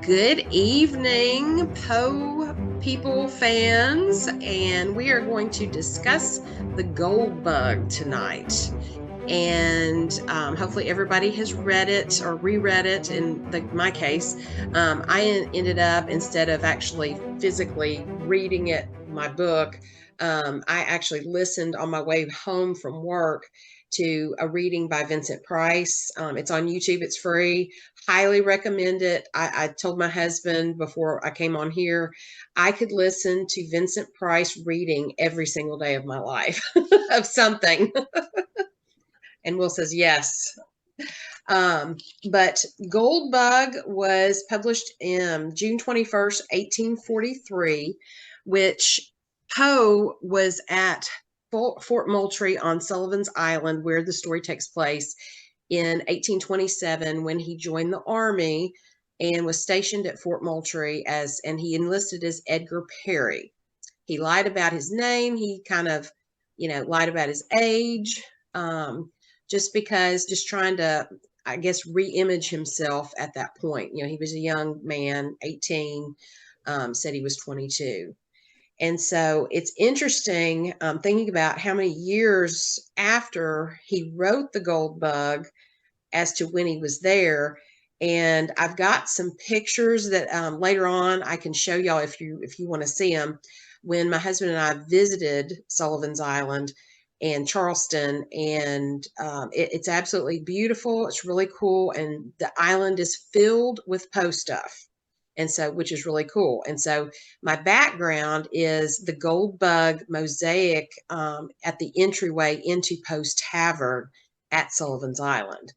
Good evening, Poe people fans, and we are going to discuss the gold bug tonight. And hopefully everybody has read it or reread it. In my case, I ended up, instead of actually physically reading it, my book, I actually listened on my way home from work to a reading by Vincent Price. It's on YouTube. It's free. Highly recommend it. I told my husband before I came on here, I could listen to Vincent Price reading every single day of my life of something. And Will says yes. But Goldbug was published in June 21st, 1843, which Poe was at Fort Moultrie on Sullivan's Island, where the story takes place, in 1827 when he joined the Army and was stationed at Fort Moultrie and he enlisted as Edgar Perry. He lied about his name. He kind of, lied about his age, just trying to, I guess, re-image himself at that point. He was a young man, 18, said he was 22. And so it's interesting thinking about how many years after he wrote The Gold Bug as to when he was there. And I've got some pictures that later on I can show y'all if you want to see them. When my husband and I visited Sullivan's Island and Charleston, and it's absolutely beautiful. It's really cool, and the island is filled with Poe stuff. And so, which is really cool. And so my background is the Gold Bug mosaic at the entryway into Poe's Tavern at Sullivan's Island.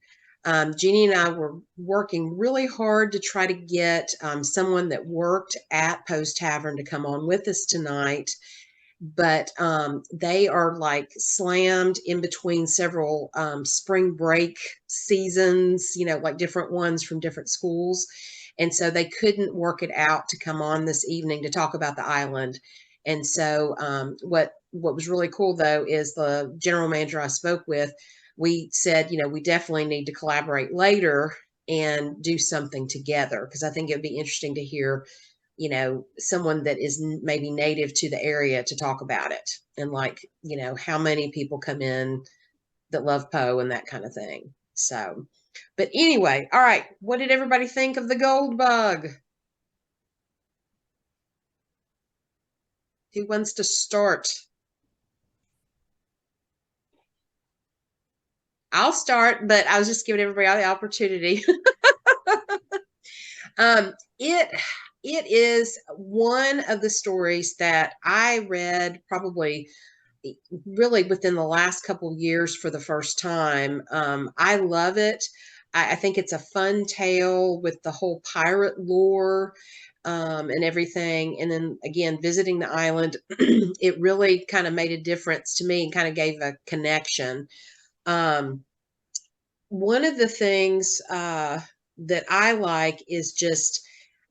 Jeannie and I were working really hard to try to get someone that worked at Poe's Tavern to come on with us tonight. But they are like slammed in between several spring break seasons, like different ones from different schools. And so they couldn't work it out to come on this evening to talk about the island. And so what was really cool, though, is the general manager I spoke with, we said, we definitely need to collaborate later and do something together, because I think it would be interesting to hear, someone that is maybe native to the area to talk about it. And how many people come in that love Poe and that kind of thing. So, but anyway, all right. What did everybody think of the Gold Bug? Who wants to start? I'll start, but I was just giving everybody the opportunity. It is one of the stories that I read probably really within the last couple years for the first time. I love it. I think it's a fun tale with the whole pirate lore and everything. And then again, visiting the island, it really kind of made a difference to me and kind of gave a connection. One of the things that I like is just,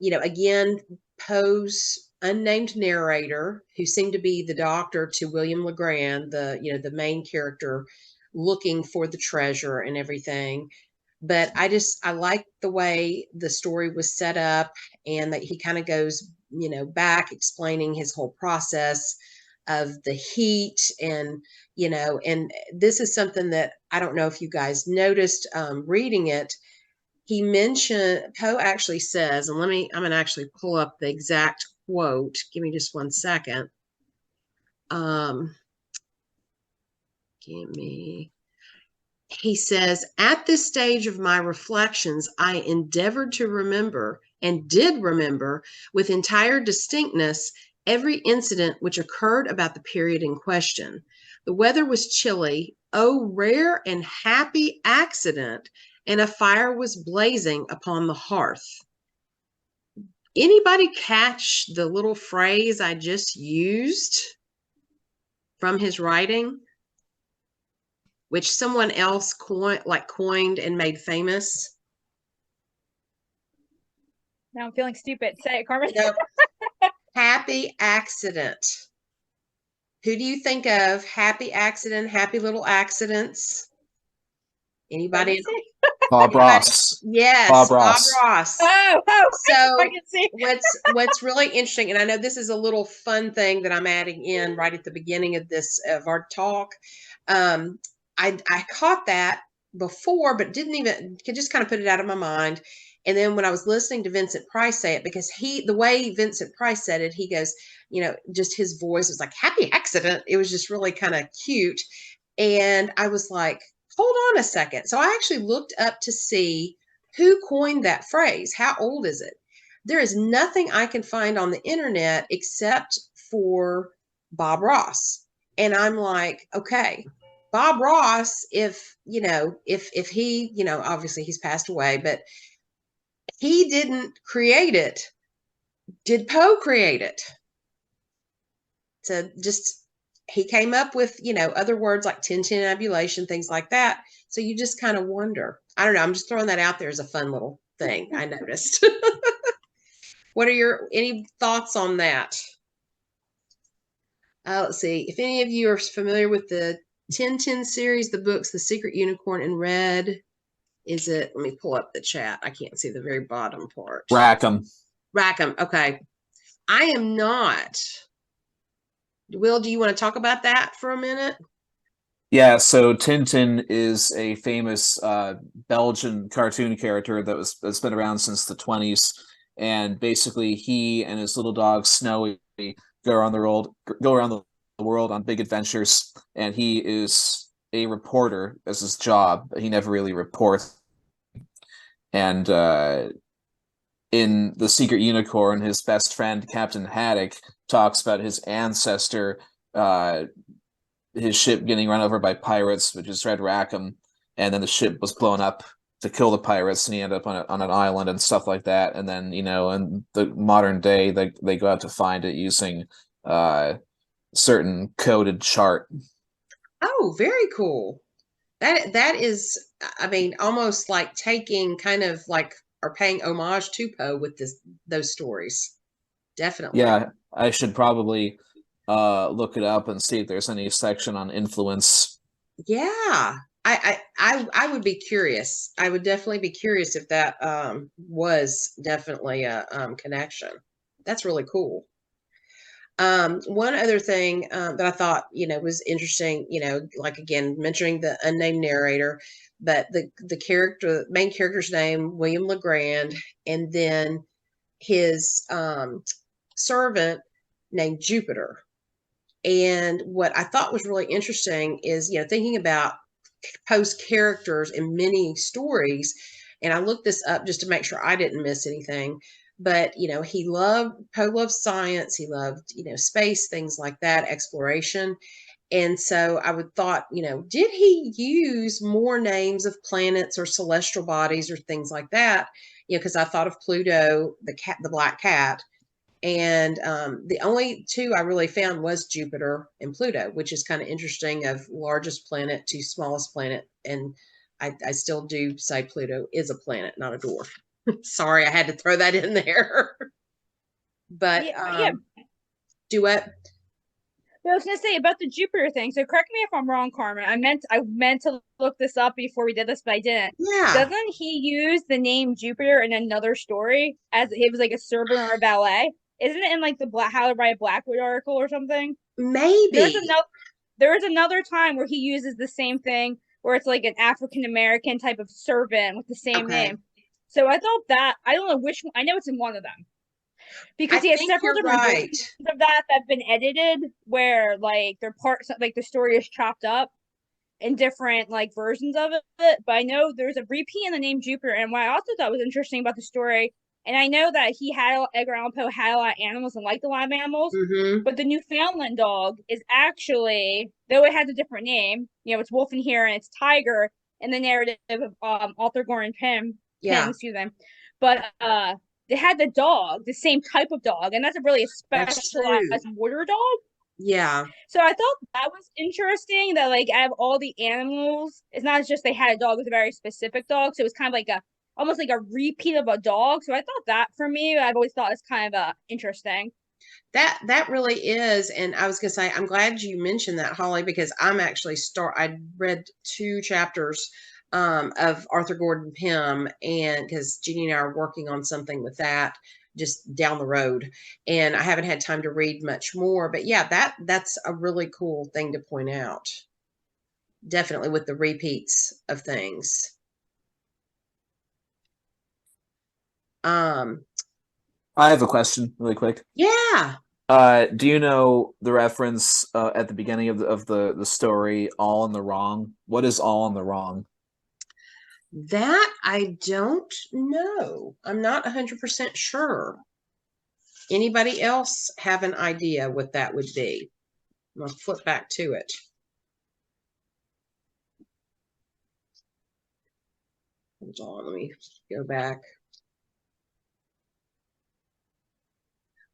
again, Poe's unnamed narrator, who seemed to be the doctor to William Legrand, the main character, looking for the treasure and everything. But I like the way the story was set up, and that he kind of goes, back explaining his whole process of the heat. And and this is something that I don't know if you guys noticed reading it. Poe actually says, and I'm going to actually pull up the exact quote. Give me just 1 second. He says, "At this stage of my reflections, I endeavored to remember, and did remember, with entire distinctness, every incident which occurred about the period in question. The weather was chilly, oh, rare and happy accident, and a fire was blazing upon the hearth." Anybody catch the little phrase I just used from his writing, which someone else coined and made famous? Now I'm feeling stupid. Say it, Carmen. Nope. Happy accident. Who do you think of? Happy accident, happy little accidents. Anybody? Bob Anybody? Ross. Yes, Bob Bob Ross. Ross. Oh, I So can see. what's really interesting, and I know this is a little fun thing that I'm adding in right at the beginning of this of our talk. Um, I caught that before, but didn't even could just kind of put it out of my mind. And then when I was listening to Vincent Price say it, because the way Vincent Price said it, he goes, just his voice was like happy accident. It was just really kind of cute. And I was like, hold on a second. So I actually looked up to see who coined that phrase. How old is it? There is nothing I can find on the internet except for Bob Ross. And I'm like, okay, Bob Ross, if he, obviously he's passed away, but he didn't create it. Did Poe create it? So just he came up with, other words like tintinnabulation, things like that. So you just kind of wonder. I don't know. I'm just throwing that out there as a fun little thing I noticed. What are any thoughts on that? Let's see. If any of you are familiar with the Tintin series, the books, The Secret Unicorn in Red, let me pull up the chat. I can't see the very bottom part. Rackham. Rackham. Okay. I am not. Will, do you want to talk about that for a minute? Yeah, so Tintin is a famous Belgian cartoon character that's been around since the 20s, and basically he and his little dog Snowy go around the world on big adventures, and he is a reporter as his job, but he never really reports. And in The Secret Unicorn, his best friend Captain Haddock talks about his ancestor, his ship getting run over by pirates, which is Red Rackham, and then the ship was blown up to kill the pirates, and he ended up on an island and stuff like that. And then, in the modern day, they go out to find it using certain coded chart. Oh, very cool. That is, I mean, almost like taking kind of like or paying homage to Poe with those stories. Definitely. Yeah, I should probably look it up and see if there's any section on influence. Yeah. I would be curious. I would definitely be curious if that was definitely a connection. That's really cool. One other thing that I thought, was interesting, like again, mentioning the unnamed narrator, but the main character's name, William Legrand, and then his servant named Jupiter. And what I thought was really interesting is, thinking about Poe's characters in many stories, and I looked this up just to make sure I didn't miss anything. But Poe loved science. He loved space, things like that, exploration. And so I would thought, did he use more names of planets or celestial bodies or things like that? Because I thought of Pluto, the black cat, and the only two I really found was Jupiter and Pluto, which is kind of interesting, of largest planet to smallest planet. And I still do say Pluto is a planet, not a dwarf. Sorry, I had to throw that in there. But Yeah. do what? I was gonna say about the Jupiter thing. So correct me if I'm wrong, Carmen. I meant to look this up before we did this, but I didn't. Yeah, Doesn't he use the name Jupiter in another story as he was like a servant or a valet? Isn't it in like the How to Write a Blackwood article or something? There's maybe. another there's another time where he uses the same thing where it's like an African American type of servant with the same Okay, name. So I thought that I don't know which one. I know it's in one of them I because he has think several you're different right. versions of that have been edited where like they're parts like the story is chopped up in different like versions of it. But I know there's a repeat in the name Jupiter, and what I also thought was interesting about the story, and I know that Edgar Allan Poe had a lot of animals and liked a lot of animals, Mm-hmm. but the Newfoundland dog is actually, though it has a different name, it's Wolf in here and it's Tiger in the narrative of Arthur Gordon Pym, Yeah, excuse me, but they had the dog, the same type of dog, and that's a really that's true. specialized water dog. Yeah, So I thought that was interesting that like out of all the animals, it's not just they had a dog, it was a very specific dog. So it was kind of like a almost like a repeat of a dog. So I thought that for me, I've always thought it's kind of interesting. that really is. And I was gonna say, I'm glad you mentioned that, Holly, because I read 2 chapters of Arthur Gordon Pym, and because Jeannie and I are working on something with that just down the road, and I haven't had time to read much more. But yeah, that's a really cool thing to point out. Definitely with the repeats of things. Um, I have a question really quick. yeah, Do you know the reference at the beginning of the story, "All in the Wrong"? What is "All in the Wrong"? that I don't know. I'm not 100% sure. Anybody else have an idea what that would be? I'm going to flip back to it. Hold on, let me go back.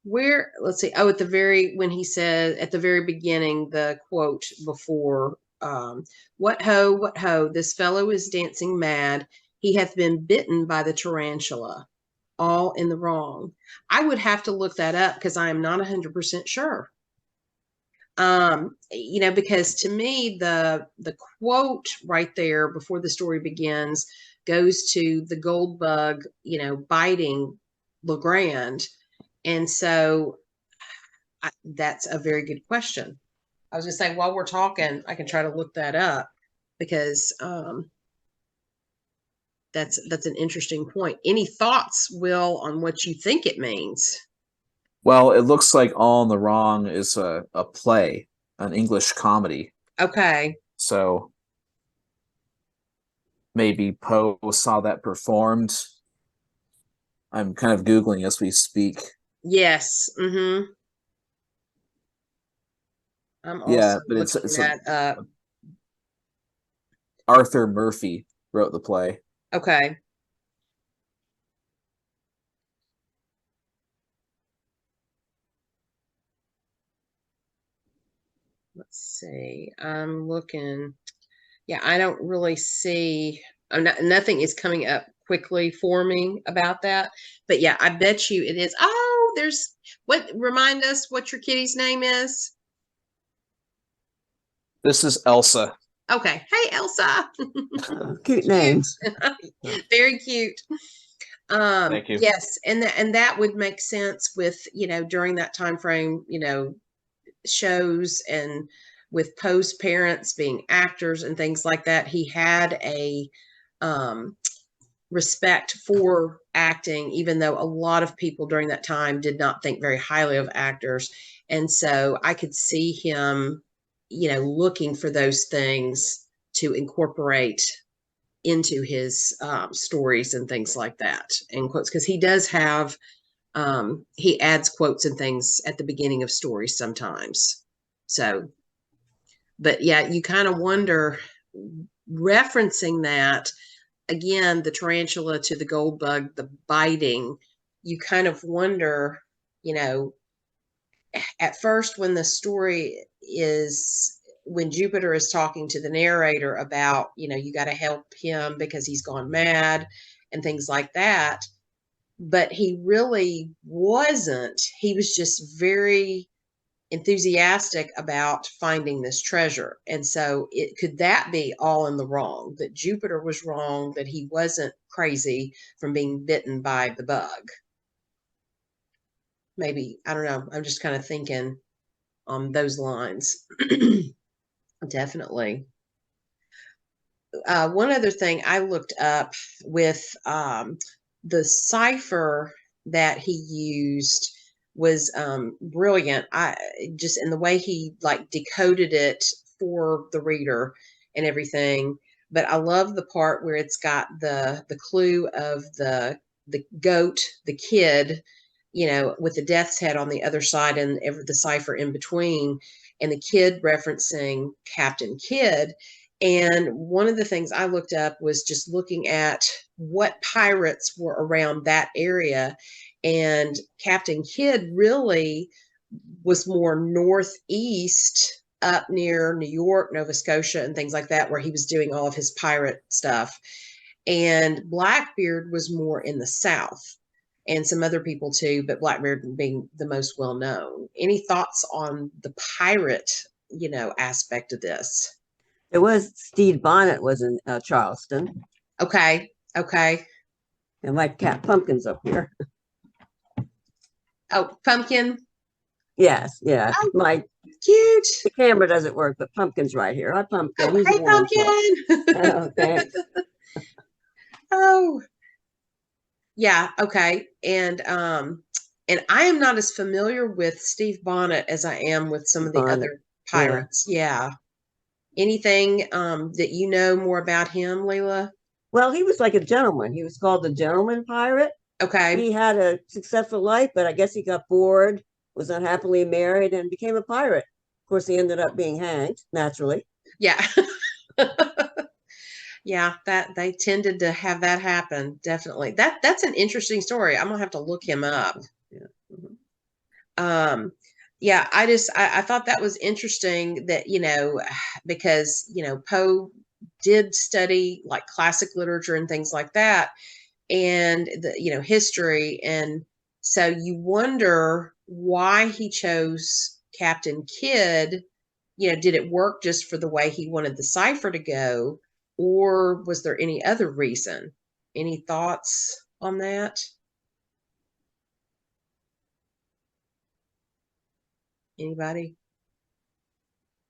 Where, let's see. Oh, when he said at the very beginning, the quote before, what ho, this fellow is dancing mad. He hath been bitten by the tarantula. All in the wrong. I would have to look that up because I am not 100% sure. Because to me, the quote right there before the story begins goes to the gold bug, biting Legrand. And so that's a very good question. I was going to say, while we're talking, I can try to look that up because that's an interesting point. Any thoughts, Will, on what you think it means? Well, it looks like "All in the Wrong" is a play, an English comedy. Okay. So maybe Poe saw that performed. I'm kind of Googling as we speak. Yes. Mm-hmm. I'm Yeah, also but looking it's a that up. Arthur Murphy wrote the play. Okay. Let's see. I'm looking. Yeah, I don't really see. Nothing is coming up quickly for me about that. But yeah, I bet you it is. Oh, there's what? Remind us what your kitty's name is. This is Elsa. Okay. Hey, Elsa. Cute name. Very cute. Thank you. Yes, and that would make sense with, during that time frame, shows, and with Poe's parents being actors and things like that, he had a um, respect for acting, even though a lot of people during that time did not think very highly of actors. And so I could see him, looking for those things to incorporate into his stories and things like that, and quotes, because he does have he adds quotes and things at the beginning of stories sometimes. So, but yeah, you kind of wonder, referencing that again, the tarantula to the gold bug, the biting, you kind of wonder, you know, at first when the story is when Jupiter is talking to the narrator about, you got to help him because he's gone mad and things like that. But he really wasn't. He was just very enthusiastic about finding this treasure. And so could that be all in the wrong, that Jupiter was wrong, that he wasn't crazy from being bitten by the bug? Maybe, I don't know. I'm just kind of thinking on those lines. Definitely. One other thing I looked up with the cipher that he used was brilliant. I just in the way he like decoded it for the reader and everything. But I love the part where it's got the clue of the goat, the kid, with the death's head on the other side and the cipher in between, and the kid referencing Captain Kidd. And one of the things I looked up was just looking at what pirates were around that area. And Captain Kidd really was more northeast, up near New York, Nova Scotia, and things like that, where he was doing all of his pirate stuff. And Blackbeard was more in the south, and some other people too, but Blackbeard being the most well known. Any thoughts on the pirate, aspect of this? It was Steve Bonnet was in Charleston, Okay. Okay. and my cat Pumpkin's up here. Oh, Pumpkin. Yes, yeah. Oh, My cute. the camera doesn't work, but Pumpkin's right here. Hi, Pumpkin. Oh, He's a hey, warm pup. Pumpkin. Oh, thanks. Oh, yeah. Okay. And I am not as familiar with Steve Bonnet as I am with some of the Bonnet. other Yeah. pirates. Yeah. Anything that you know more about him, Leila? Well, he was like a gentleman. He was called the gentleman pirate. Okay. He had a successful life, but I guess he got bored, was unhappily married, and became a pirate. Of course, he ended up being hanged, naturally. Yeah. Yeah, that they tended to have that happen. Definitely. That's an interesting story. I'm gonna have to look him up. Yeah. Mhm. Um, yeah, I thought that was interesting that, because, Poe did study like classic literature and things like that and history. And so you wonder why he chose Captain Kidd. Did it work just for the way he wanted the cipher to go, or was there any other reason? Any thoughts on that? Anybody?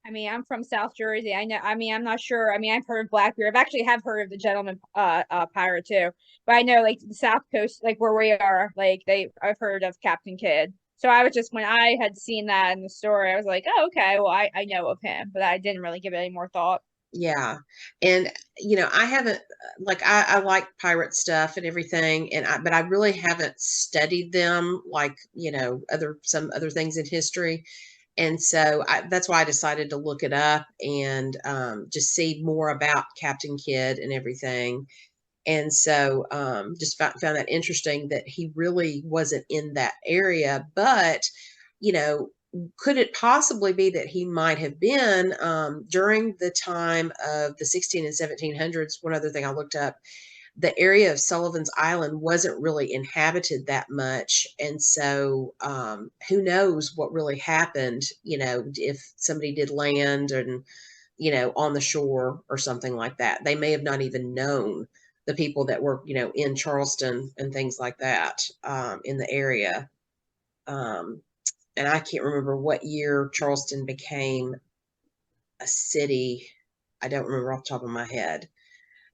I mean, I'm from South Jersey. I know. I mean, I'm not sure. I mean, I've heard of Blackbeard. I've actually have heard of the Gentleman Pirate too. But I know like the South Coast, like where we are, like I've heard of Captain Kidd. So I was just when I had seen that in the story, I was like, oh, okay, well, I know of him, but I didn't really give it any more thought. Yeah. And I haven't like I like pirate stuff and everything but I really haven't studied them like, some other things in history. And so that's why I decided to look it up and just see more about Captain Kidd and everything. And so just found that interesting that he really wasn't in that area. But, you know, could it possibly be that he might have been during the time of the 16 and 1700s? One other thing I looked up, the area of Sullivan's Island wasn't really inhabited that much. And so who knows what really happened, if somebody did land and, on the shore or something like that. They may have not even known the people that were, in Charleston and things like that in the area. Um, and I can't remember what year Charleston became a city. I don't remember off the top of my head.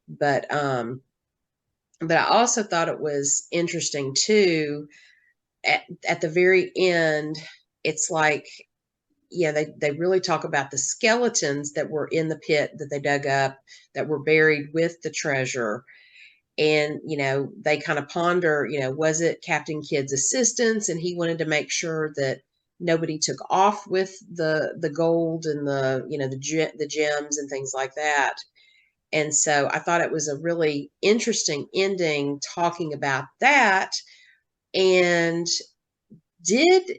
But I also thought it was interesting too. At the very end, it's like, yeah, they really talk about the skeletons that were in the pit that they dug up that were buried with the treasure. And, they kind of ponder, was it Captain Kidd's assistants? And he wanted to make sure that nobody took off with the gold and the gems and things like that. And so I thought it was a really interesting ending talking about that. And did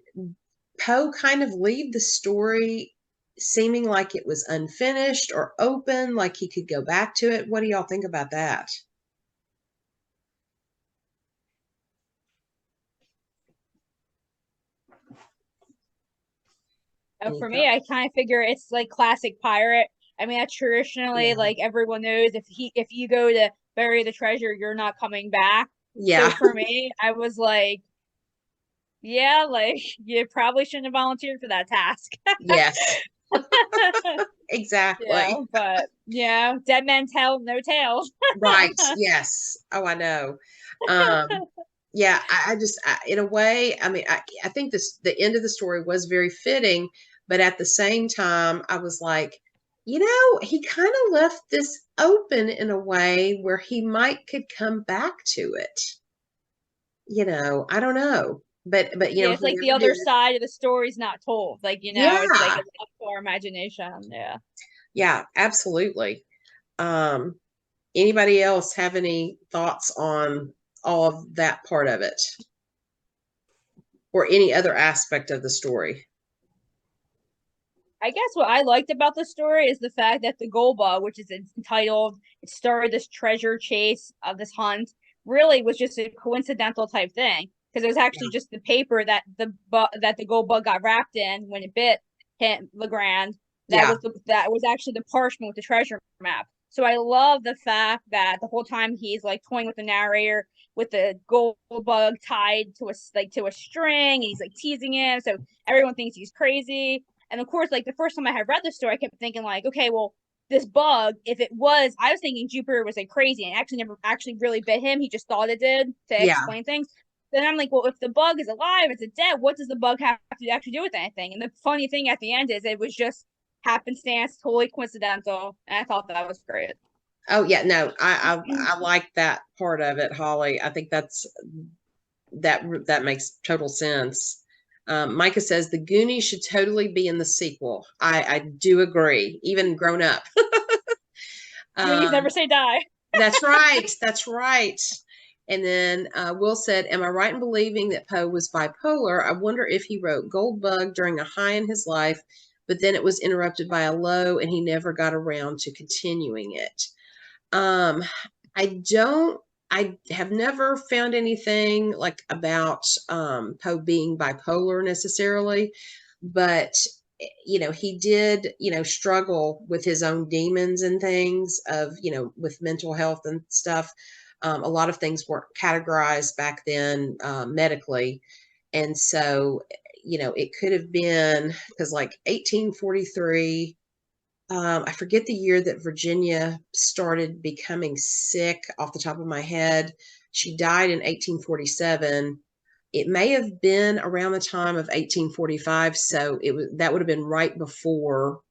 Poe kind of leave the story seeming like it was unfinished or open, like he could go back to it? What do y'all think about that? Any For me, thought? I kind of figure it's like classic pirate. I mean, that's traditionally Yeah. like everyone knows if you go to bury the treasure, you're not coming back. So Yeah. for me, I was like, yeah, like you probably shouldn't have volunteered for that task. Yes. Yeah, Exactly. but yeah, dead men tell no tales. Right. Yes. Oh, I know. Um, yeah, I just, in a way, I mean, I think the end of the story was very fitting, but at the same time, I was like, he kind of left this open in a way where he might could come back to it. I don't know, but Yeah, it's he like the never other did. side of the story's not told. Like, it's like Yeah. it's up to our imagination. Yeah. Yeah, absolutely. Um, Anybody else have any thoughts on all of that part of it or any other aspect of the story? I guess what I liked about the story is the fact that the gold bug, which is entitled, it started this treasure chase of this hunt, really was just a coincidental type thing because it was actually just the paper that the gold bug got wrapped in when it bit him Legrand, Yeah. That was actually the parchment with the treasure map. So I love the fact that the whole time he's like toying with the narrator with the gold bug tied to a string, and he's like teasing him, so everyone thinks he's crazy. And of course, like the first time I had read the story, I kept thinking like, okay, well, this bug, if it was, I was thinking Jupiter was like crazy and actually never actually really bit him. He just thought it did to Yeah. explain things. Then I'm like, well, if the bug is alive, it's dead. What does the bug have to actually do with anything? And the funny thing at the end is it was just happenstance, totally coincidental, and I thought that was great. Oh yeah, no, I like that part of it, Holly. I think that makes total sense. Micah says the Goonies should totally be in the sequel. I do agree, even grown up. Goonies never say die. That's right. That's right. And then Will said, "Am I right in believing that Poe was bipolar? I wonder if he wrote Goldbug during a high in his life, but then it was interrupted by a low, and he never got around to continuing it." Um, I don't. I have never found anything like about Poe being bipolar necessarily, but he did, struggle with his own demons and things of, with mental health and stuff. A lot of things weren't categorized back then medically, and so it could have been because like 1843. I forget the year that Virginia started becoming sick off the top of my head. She died in 1847. It may have been around the time of 1845, so that would have been right before.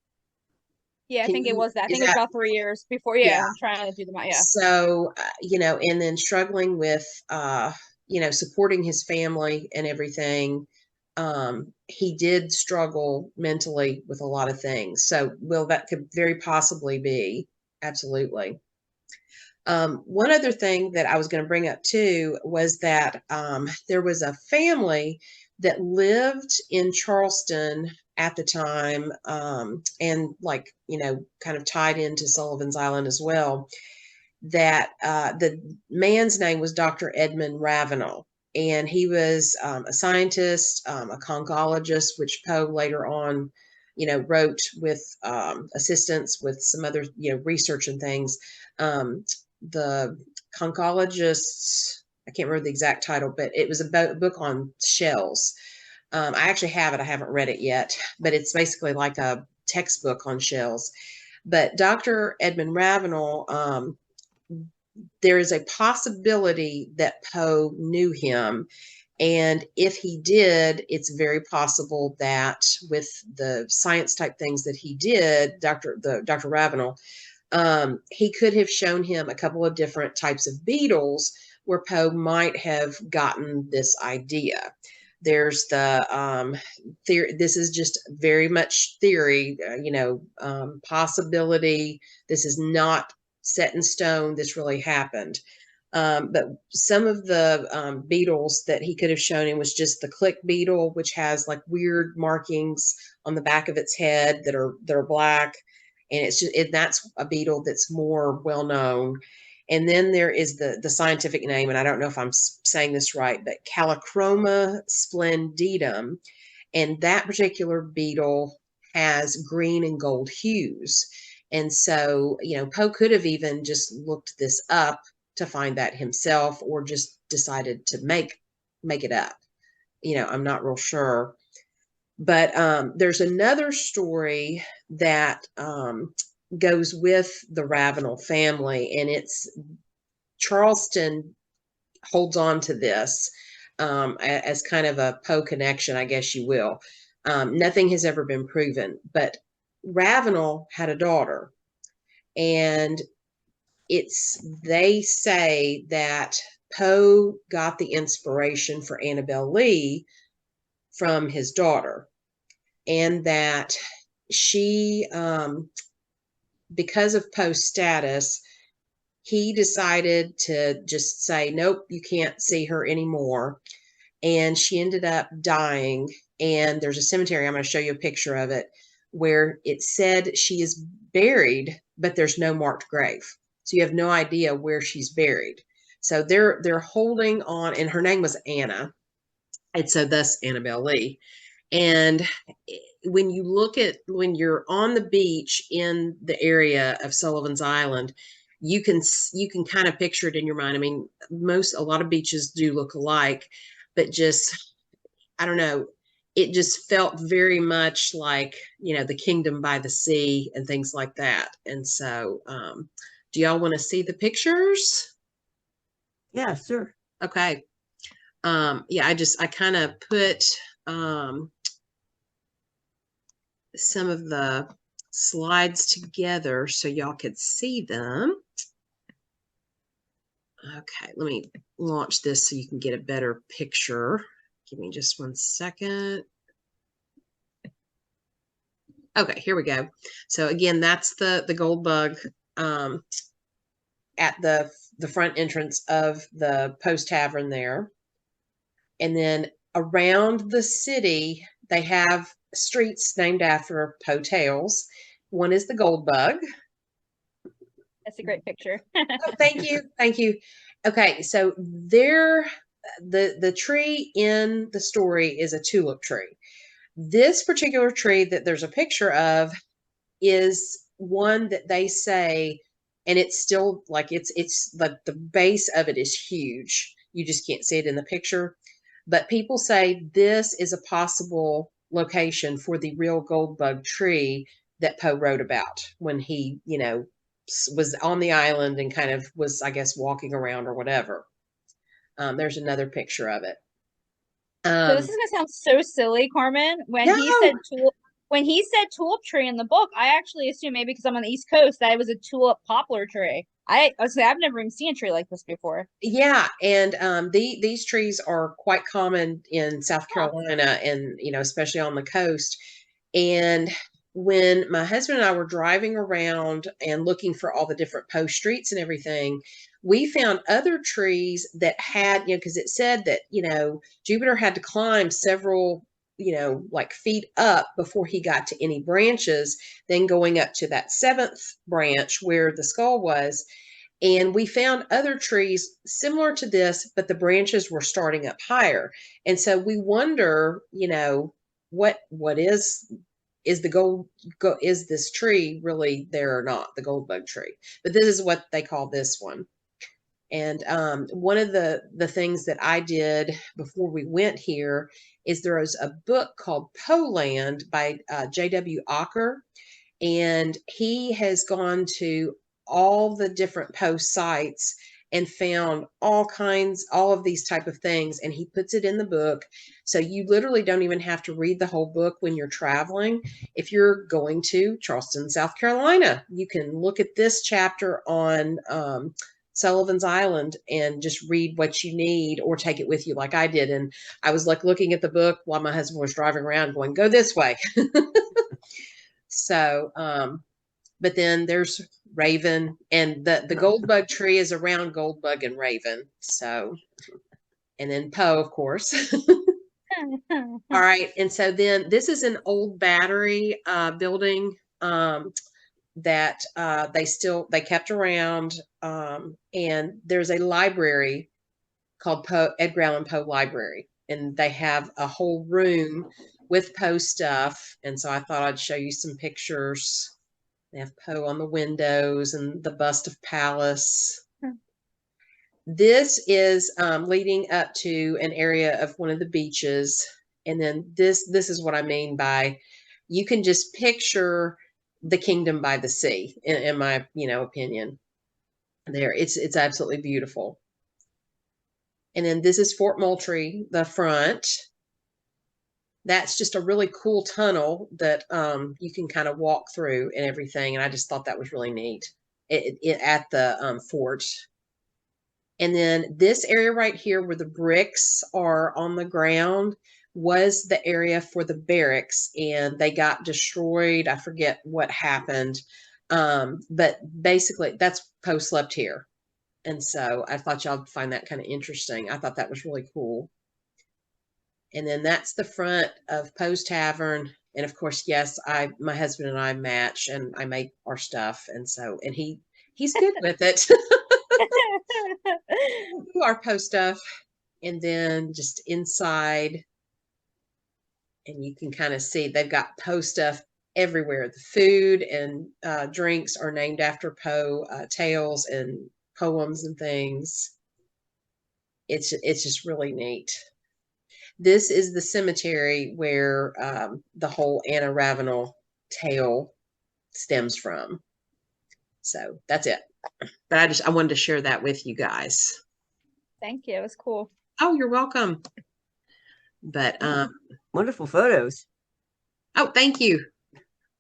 Yeah, I think it was that. I Is think it was that, about 3 years before. yeah. Yeah, I'm trying to do the math. Yeah. So, and then struggling with, supporting his family and everything. He did struggle mentally with a lot of things. So, Will, that could very possibly be. Absolutely. One other thing that I was going to bring up too was that there was a family that lived in Charleston at the time, and like, kind of tied into Sullivan's Island as well. That the man's name was Dr. Edmund Ravenel, and he was a scientist, a conchologist, which Poe later on, wrote with assistance with some other, research and things. The conchologists, I can't remember the exact title, but it was a book on shells. I actually have it. I haven't read it yet, but it's basically like a textbook on shells. But Dr. Edmund Ravenel, there is a possibility that Poe knew him. And if he did, it's very possible that with the science type things that he did, Dr. Ravenel, he could have shown him a couple of different types of beetles where Poe might have gotten this idea. There's the theory. This is just very much theory, possibility. This is not set in stone. This really happened. But some of the beetles that he could have shown him was just the click beetle, which has like weird markings on the back of its head that are black, and that's a beetle that's more well known. And then there is the scientific name, and I don't know if I'm saying this right, but Callichroma splendidum, and that particular beetle has green and gold hues. And so, Poe could have even just looked this up to find that himself, or just decided to make it up. I'm not real sure. But there's another story that goes with the Ravenel family, and it's Charleston holds on to this as kind of a Poe connection, I guess you will. Nothing has ever been proven, but Ravenel had a daughter, and they say that Poe got the inspiration for Annabel Lee from his daughter, and that she, because of Poe's status, he decided to just say, nope, you can't see her anymore. And she ended up dying. And there's a cemetery, I'm going to show you a picture of it, where it said she is buried, but there's no marked grave. So you have no idea where she's buried. So they're holding on, and her name was Anna. And so thus Annabel Lee. And when you look at, when you're on the beach in the area of Sullivan's Island, you can kind of picture it in your mind. I mean, a lot of beaches do look alike, but just, I don't know, it just felt very much like, the Kingdom by the Sea and things like that. And so, do y'all want to see the pictures? Yeah, sure. Okay. Yeah, I kind of put some of the slides together so y'all could see them. Okay, let me launch this so you can get a better picture. Give me just 1 second. Okay, here we go. So again, that's the gold bug at the front entrance of the Post Tavern there. And then around the city, they have streets named after Poe tales. One is the gold bug. That's a great picture. Oh, thank you. Thank you. Okay, so there, the tree in the story is a tulip tree. This particular tree that there's a picture of is one that they say, and it's still like it's like the base of it is huge. You just can't see it in the picture. But people say this is a possible location for the real gold bug tree that Poe wrote about when he, was on the island and kind of was, I guess, walking around or whatever. There's another picture of it. So this is gonna sound so silly, Carmen. No, When he said tulip tree in the book, I actually assumed, maybe because I'm on the East Coast, that it was a tulip poplar tree. I've never even seen a tree like this before. yeah, and these trees are quite common in South Huh. Carolina, and especially on the coast. And when my husband and I were driving around and looking for all the different post streets and everything, we found other trees that had, because it said that Jupiter had to climb several like feet up before he got to any branches, then going up to that seventh branch where the skull was. And we found other trees similar to this, but the branches were starting up higher. And so we wonder, what is the is this tree really there or not, the gold bug tree? But this is what they call this one. And one of the things that I did before we went here is there was a book called Poe Land by J.W. Ocker, and he has gone to all the different post sites and found all of these type of things, and he puts it in the book. So you literally don't even have to read the whole book when you're traveling. If you're going to Charleston, South Carolina, you can look at this chapter on Sullivan's Island and just read what you need, or take it with you like I did. And I was like looking at the book while my husband was driving around going, go this way. So, but then there's Raven, and the gold bug tree is around gold bug and Raven. So, and then Poe, of course. All right. And so then this is an old battery building that they kept around. And there's a library called Edgar Allan Poe Library. And they have a whole room with Poe stuff. And so I thought I'd show you some pictures. They have Poe on the windows and the bust of Pallas. This is leading up to an area of one of the beaches. And then this is what I mean by, you can just picture the Kingdom by the Sea, in my opinion. There, it's absolutely beautiful. And then this is Fort Moultrie, the front. That's just a really cool tunnel that you can kind of walk through and everything. And I just thought that was really neat at the fort. And then this area right here where the bricks are on the ground was the area for the barracks, and they got destroyed. I forget what happened. But basically that's Poe slept here. And so I thought y'all would find that kind of interesting. I thought that was really cool. And then that's the front of Poe's Tavern. And of course, yes, my husband and I match, and I make our stuff. And so, and he's good with it. Our Poe stuff. And then just inside, And you can kind of see they've got Poe stuff everywhere. The food and drinks are named after Poe, tales and poems and things. It's just really neat. This is the cemetery where the whole Anna Ravenel tale stems from. So that's it. But I wanted to share that with you guys. Thank you. It was cool. Oh, you're welcome. But Wonderful photos. oh, thank you.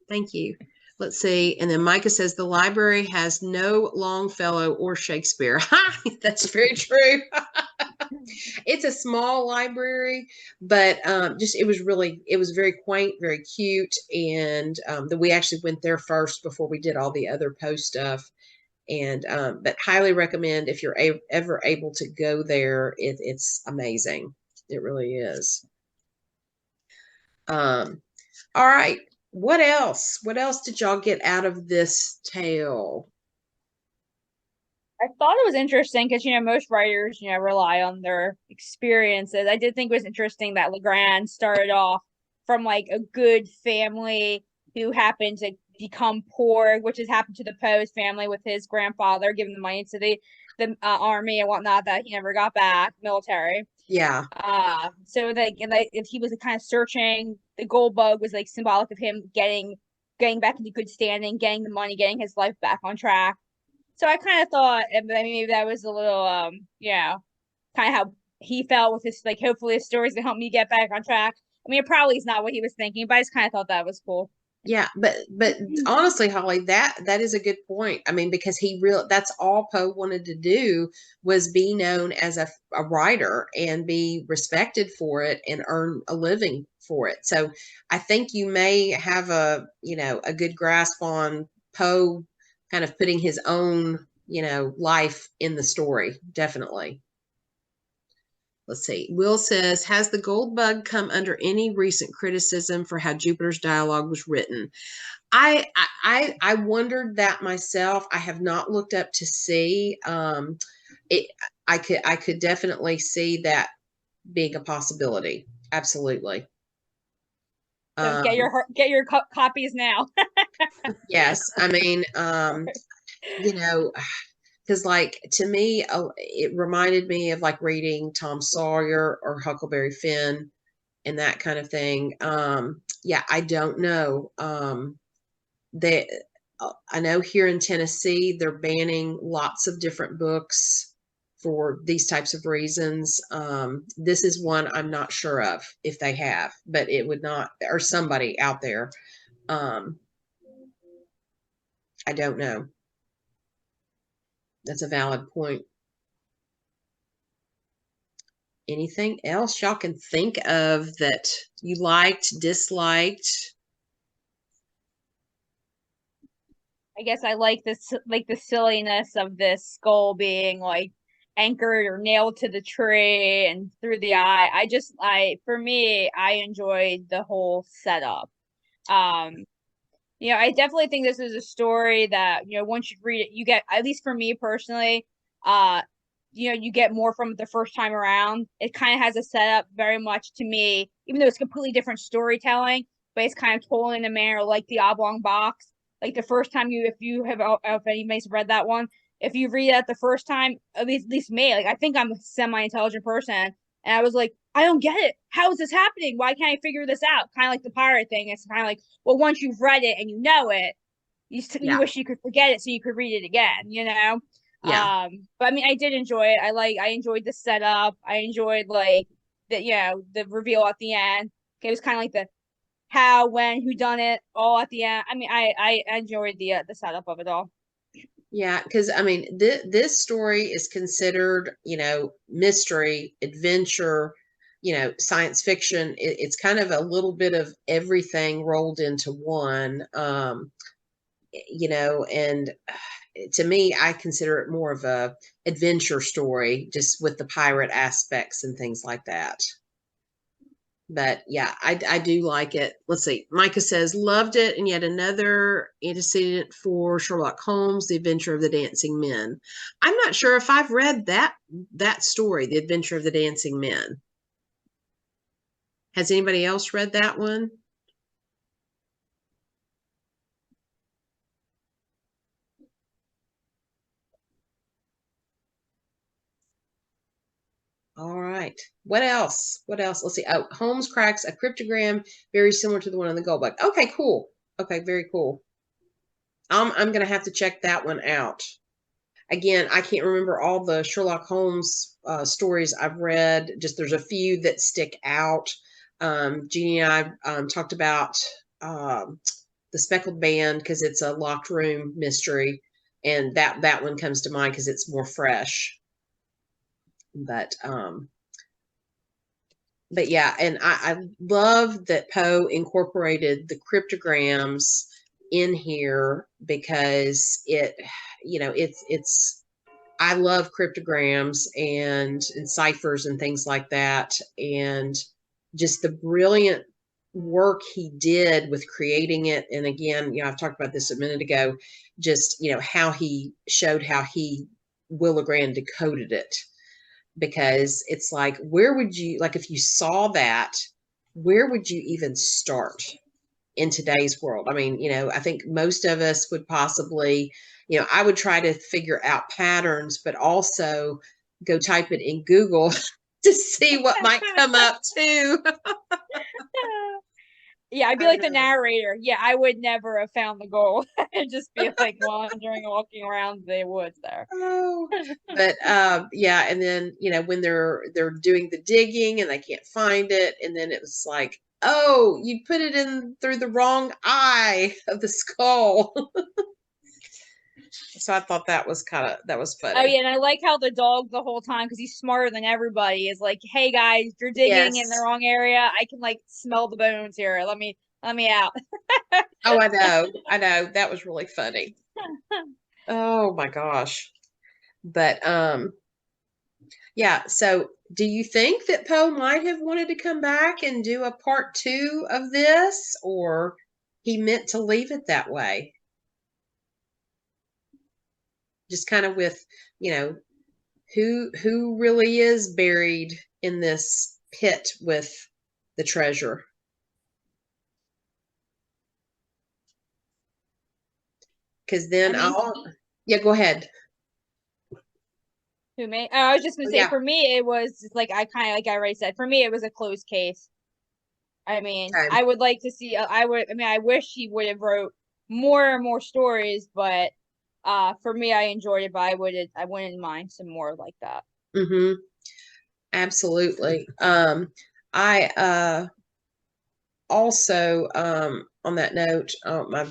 Thank you. Let's see. And then Micah says the library has no Longfellow or Shakespeare. That's very true. It's a small library, but just it was very quaint, very cute, and we actually went there first before we did all the other Poe stuff. And but highly recommend if you're ever able to go there. It's amazing. It really is. All right. What else? What else did y'all get out of this tale? I thought it was interesting because, most writers, rely on their experiences. I did think it was interesting that Legrand started off from like a good family who happened to become poor, which has happened to the Poe's family with his grandfather giving the money to the army and whatnot that he never got back, military. Yeah. So if he was kind of searching, the gold bug was like symbolic of him getting back into good standing, getting the money, getting his life back on track. So I kind of thought, maybe that was a little, kind of how he felt with his, like, hopefully his stories to help me get back on track. I mean, it probably is not what he was thinking, but I just kind of thought that was cool. Yeah, but honestly, Holly, that is a good point. I mean, because that's all Poe wanted to do was be known as a writer and be respected for it and earn a living for it. So I think you may have a good grasp on Poe kind of putting his own, life in the story. Definitely. Let's see. Will says, has the gold bug come under any recent criticism for how Jupiter's dialogue was written? I wondered that myself. I have not looked up to see. I could definitely see that being a possibility. Absolutely. So get your copies now. Yes, I mean, because like to me, it reminded me of like reading Tom Sawyer or Huckleberry Finn and that kind of thing. Yeah, I don't know. I know here in Tennessee, they're banning lots of different books for these types of reasons. This is one I'm not sure of if they have, but it would not, or somebody out there. I don't know. That's a valid point. Anything else y'all can think of that you liked, disliked? I guess I like this, like the silliness of this skull being like anchored or nailed to the tree and through the eye. For me, I enjoyed the whole setup. I definitely think this is a story that, once you read it, you get, at least for me personally, you get more from it the first time around. It kind of has a setup very much to me, even though it's completely different storytelling, but it's kind of told in a manner like the Oblong Box. Like the first time if anybody's read that one, if you read it the first time, at least me, like I think I'm a semi-intelligent person, and I was like, I don't get it. How is this happening? Why can't I figure this out? Kind of like the pirate thing. It's kind of like, well, once you've read it and you know it, you wish you could forget it so you could read it again, Yeah. But I mean, I did enjoy it. I enjoyed the setup. I enjoyed like the reveal at the end. It was kind of like the how, when, who done it all at the end. I mean, I enjoyed the setup of it all. Yeah, because I mean, this story is considered, mystery, adventure, science fiction. It's kind of a little bit of everything rolled into one. And to me, I consider it more of a adventure story, just with the pirate aspects and things like that. But yeah, I do like it. Let's see. Micah says, loved it. And yet another antecedent for Sherlock Holmes, The Adventure of the Dancing Men. I'm not sure if I've read that story, The Adventure of the Dancing Men. Has anybody else read that one? All right. What else? What else? Let's see. Oh, Holmes cracks a cryptogram very similar to the one on the Goldbug. Okay, cool. Okay, very cool. I'm gonna have to check that one out. Again, I can't remember all the Sherlock Holmes stories I've read. Just there's a few that stick out. Jeannie and I talked about the Speckled Band because it's a locked room mystery, and that one comes to mind because it's more fresh. But yeah, and I love that Poe incorporated the cryptograms in here because it's I love cryptograms and ciphers and things like that, and just the brilliant work he did with creating it. And again, I've talked about this a minute ago, just how he showed how he Willigran decoded it, because it's like, where would you, like, if you saw that, where would you even start in today's world? I mean, I think most of us would possibly, I would try to figure out patterns, but also go type it in Google to see what might come up too. Yeah, I'd be like the narrator. Yeah, I would never have found the goal. I'd just be like wandering, walking around the woods there. Oh, but yeah, and then when they're doing the digging and they can't find it, and then it was like, oh, you put it in through the wrong eye of the skull. So I thought that was funny. Oh yeah, and I like how the dog the whole time, because he's smarter than everybody, is like, "Hey guys, you're digging in the Yes. wrong area. I can like smell the bones here. Let me out." Oh, I know. That was really funny. Oh my gosh. But yeah, so do you think that Poe might have wanted to come back and do a part 2 of this, or he meant to leave it that way? Just kind of with, who really is buried in this pit with the treasure. Because then yeah, go ahead. Who may? Oh, I was just gonna say, Yeah. for me, it was like I like I already said. For me, it was a closed case. I mean, Okay. I would like to see. I wish he would have wrote more and more stories, but for me, I enjoyed it. But I wouldn't mind some more like that. Mm-hmm. Absolutely. I also on that note, my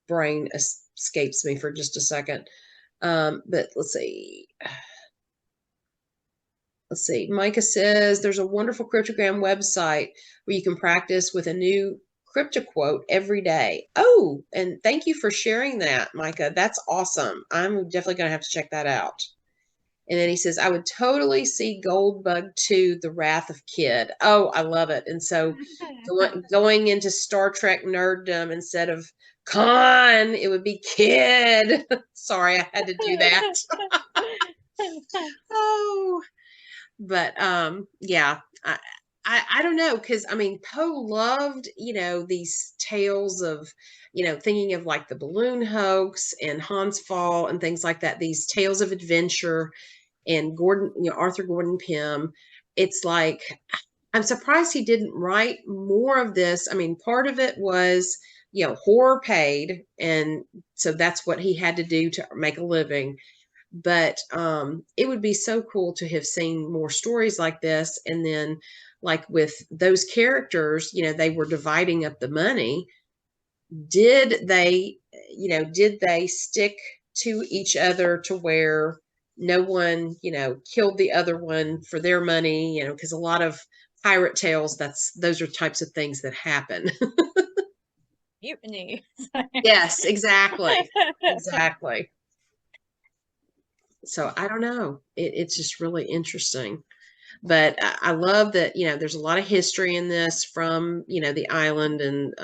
brain escapes me for just a second. But let's see. Micah says there's a wonderful cryptogram website where you can practice with a new crypto quote every day. Oh, and thank you for sharing that, Micah. That's awesome. I'm definitely going to have to check that out. And then he says, I would totally see Goldbug 2, The Wrath of Kid. Oh, I love it. And so going into Star Trek nerddom, instead of Khan, it would be Kid. Sorry, I had to do that. Oh, but yeah, I don't know, because I mean, Poe loved these tales of thinking of like the balloon hoax and Hans Fall and things like that, these tales of adventure, and Arthur Gordon Pym. It's like, I'm surprised he didn't write more of this. I mean, part of it was horror paid, and so that's what he had to do to make a living. But it would be so cool to have seen more stories like this. And then, like with those characters, they were dividing up the money. Did they stick to each other to where no one killed the other one for their money? Because a lot of pirate tales, those are types of things that happen. Mutiny. Yes, exactly. So I don't know. It's just really interesting. But I love that, there's a lot of history in this from, the island, and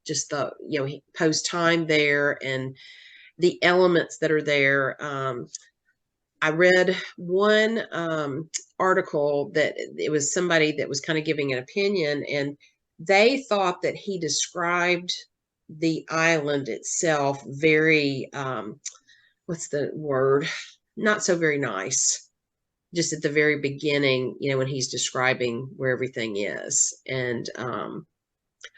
just the, Poe's time there, and the elements that are there. I read one article that it was somebody that was kind of giving an opinion, and they thought that he described the island itself very, what's the word? Not so very nice. Just at the very beginning, when he's describing where everything is. And,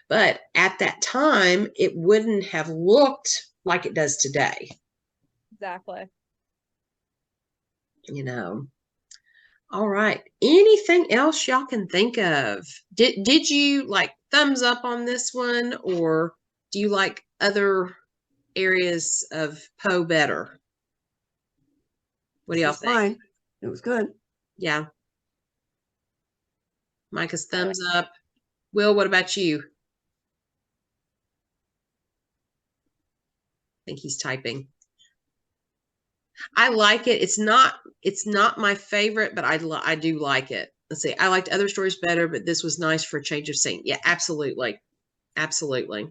but at that time, it wouldn't have looked like it does today. Exactly. All right. Anything else y'all can think of? Did you like thumbs up on this one, or do you like other areas of Poe better? What do This y'all was think? fine. It was good. Yeah. Micah's thumbs up. Will, what about you? I think he's typing. I like it. It's not my favorite, but I do like it. Let's see. I liked other stories better, but this was nice for a change of scene. Yeah, absolutely. Absolutely.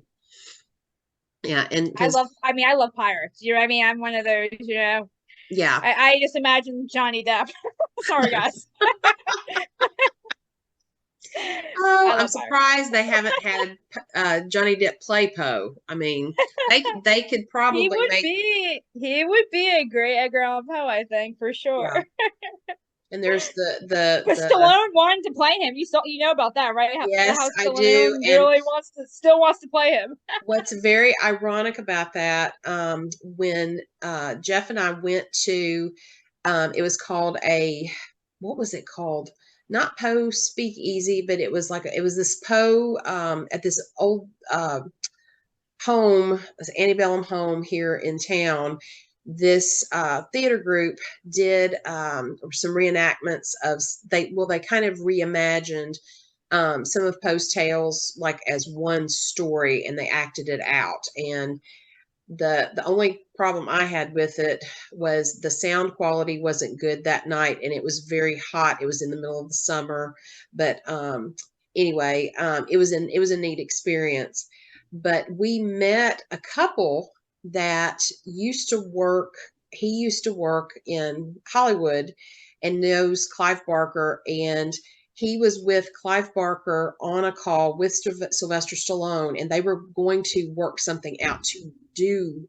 Yeah, and I because love pirates. You know what I mean? I'm one of those, yeah. I just imagine Johnny Depp. Sorry, guys. Oh, I I'm love pirates. surprised they haven't had Johnny Depp play Poe. I mean, they could probably make He would be a great Edgar Allan Poe, I think, for sure. yeah. And there's Because the Stallone wanted to play him. You know about that, right? yes, How I do. Stallone And really still wants to play him. what's very ironic about that, when Jeff and I went to, it was called what was it called? Not Poe Speakeasy, but it was it was this Poe at this old home, this antebellum home here in town. This theater group did some reenactments of they kind of reimagined some of Poe's tales like as one story, and they acted it out. And the only problem I had with it was the sound quality wasn't good that night, and it was very hot. It was in the middle of the summer, but anyway, it was a neat experience. But we met a couple that used to work. He used to work in Hollywood and knows Clive Barker, and he was with Clive Barker on a call with Sylvester Stallone, and they were going to work something out to do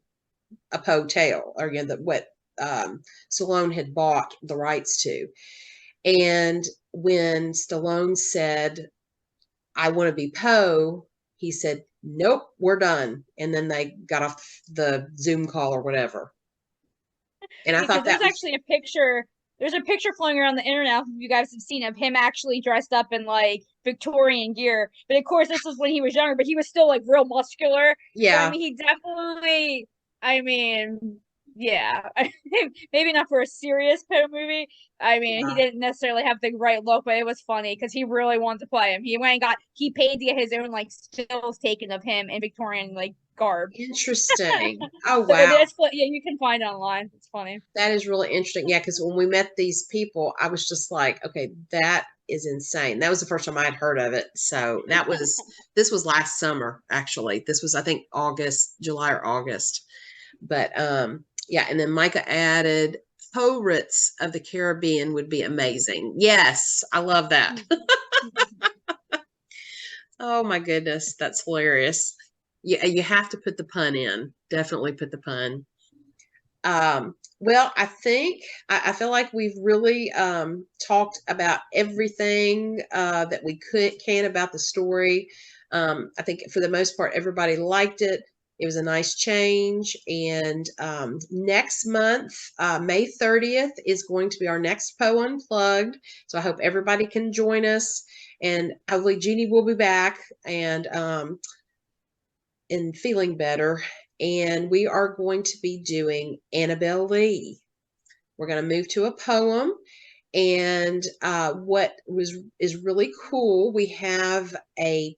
a Poe tale, or what Stallone had bought the rights to. And when Stallone said, "I want to be Poe," he said, "Nope, we're done." And then they got off the Zoom call or whatever. And I Because thought that there's was actually a picture. There's a picture floating around the internet, if you guys have seen, of him actually dressed up in like Victorian gear. But of course, this was when he was younger, but he was still like real muscular. So I yeah. mean, he definitely. I mean, yeah, maybe not for a serious Poe movie. I mean, he Yeah. didn't necessarily have the right look, but it was funny because he really wanted to play him. He paid to get his own like stills taken of him in Victorian like garb. Interesting. Oh So wow. yeah, you can find it online. It's funny. That is really interesting. Yeah, because when we met these people, I was just like, okay, that is insane. That was the first time I had heard of it. So this was last summer, actually. This was, I think, July or August. But yeah, and then Micah added Pirates of the Caribbean would be amazing. Yes, I love that. Oh my goodness, that's hilarious. Yeah, you have to put the pun in. Definitely put the pun. Well, I feel like we've really talked about everything that we can about the story. I think for the most part, everybody liked it. It was a nice change. And next month, May 30th, is going to be our next Poe Unplugged. So I hope everybody can join us. And hopefully, Jeannie will be back and feeling better. And we are going to be doing Annabelle Lee. We're going to move to a poem. And what is really cool, we have a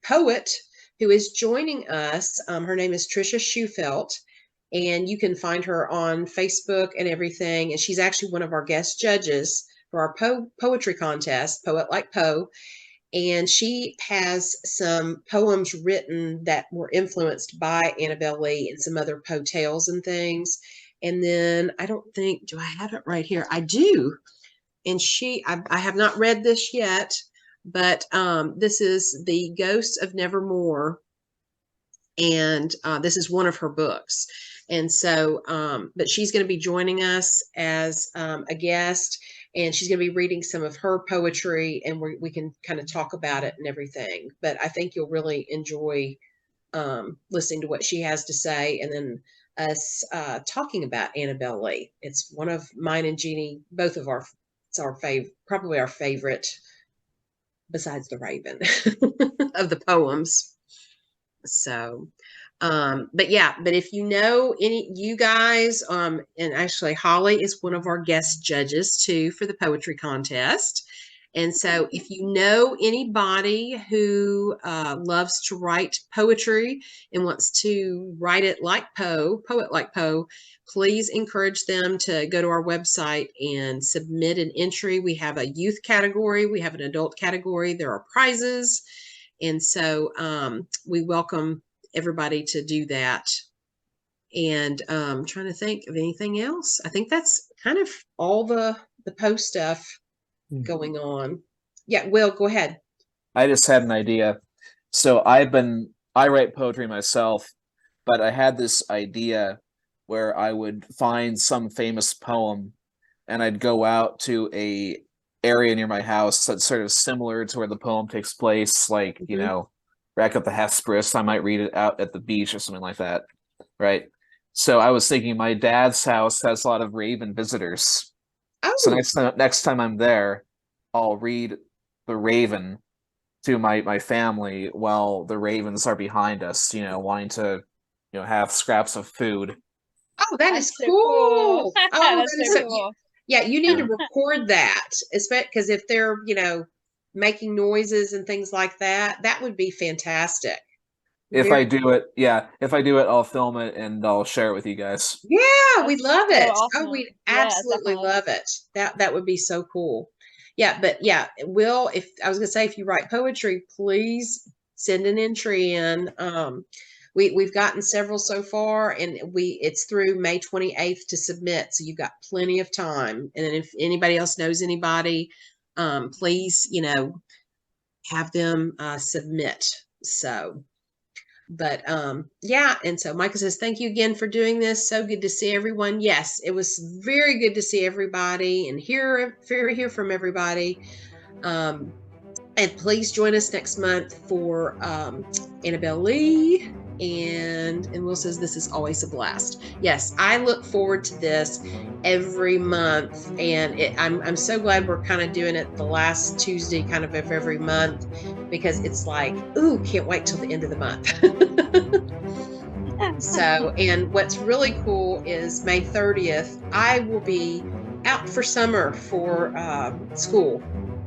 poet who is joining us. Her name is Trisha Schufelt, and you can find her on Facebook and everything. And she's actually one of our guest judges for our poetry contest, Poet Like Poe. And she has some poems written that were influenced by Annabelle Lee and some other Poe tales and things. And then I don't think, do I have it right here? I do. And I have not read this yet, but this is The Ghosts of Nevermore. And this is one of her books. And so, but she's going to be joining us as a guest, and she's going to be reading some of her poetry, and we can kind of talk about it and everything. But I think you'll really enjoy listening to what she has to say, and then us talking about Annabelle Lee. It's one of mine and Jeannie, both of our, it's our favorite, probably our favorite, besides The Raven, of the poems. So, but yeah, but if you know any, you guys, and actually Holly is one of our guest judges too for the poetry contest. And so if you know anybody who loves to write poetry and wants to write it like Poe, poet like Poe, please encourage them to go to our website and submit an entry. We have a youth category, we have an adult category, there are prizes. And so we welcome everybody to do that. And I'm trying to think of anything else. I think that's kind of all the Poe stuff going on. Yeah, Will, go ahead. I just had an idea. So I write poetry myself, but I had this idea where I would find some famous poem and I'd go out to a area near my house that's sort of similar to where the poem takes place, like, you know, Rack Up the Hesperus. I might read it out at the beach or something like that, right? So I was thinking my dad's house has a lot of raven visitors. Oh, so next time I'm there, I'll read The Raven to my family while the ravens are behind us, you know, wanting to, you know, have scraps of food. oh, that is That's so cool. cool. Oh, That's that is so so, cool. yeah, you need to record that, because if they're, you know, making noises and things like that, that would be fantastic. If I do it, I'll film it and I'll share it with you guys. Yeah, we That's love so it. awesome. Oh, we Yeah, absolutely definitely. love it. That would be so cool. Yeah, but yeah, Will, if I was gonna say, if you write poetry, please send an entry in. We've gotten several so far, and it's through May 28th to submit, so you've got plenty of time. And then if anybody else knows anybody, please, you know, have them submit. So, but yeah, and so Micah says, thank you again for doing this. So good to see everyone. Yes, it was very good to see everybody and hear from everybody. And please join us next month for Annabelle Lee. And Will says, this is always a blast. Yes, I look forward to this every month. And I'm so glad we're kind of doing it the last Tuesday kind of every month, because it's like, ooh, can't wait till the end of the month. So, and what's really cool is May 30th, I will be out for summer for school.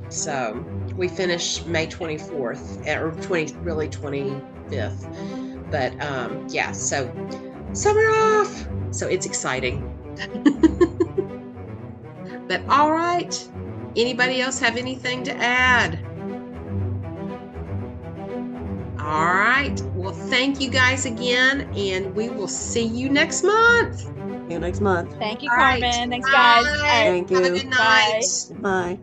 So we finish May 24th, or 25th. But yeah, so summer off. So it's exciting. But all right. Anybody else have anything to add? All right. Well, thank you guys again, and we will see you next month. See you next month. Thank you, All Carmen. right. Thanks, guys. Bye. All right. Thank Have a you. good night. Bye. Bye.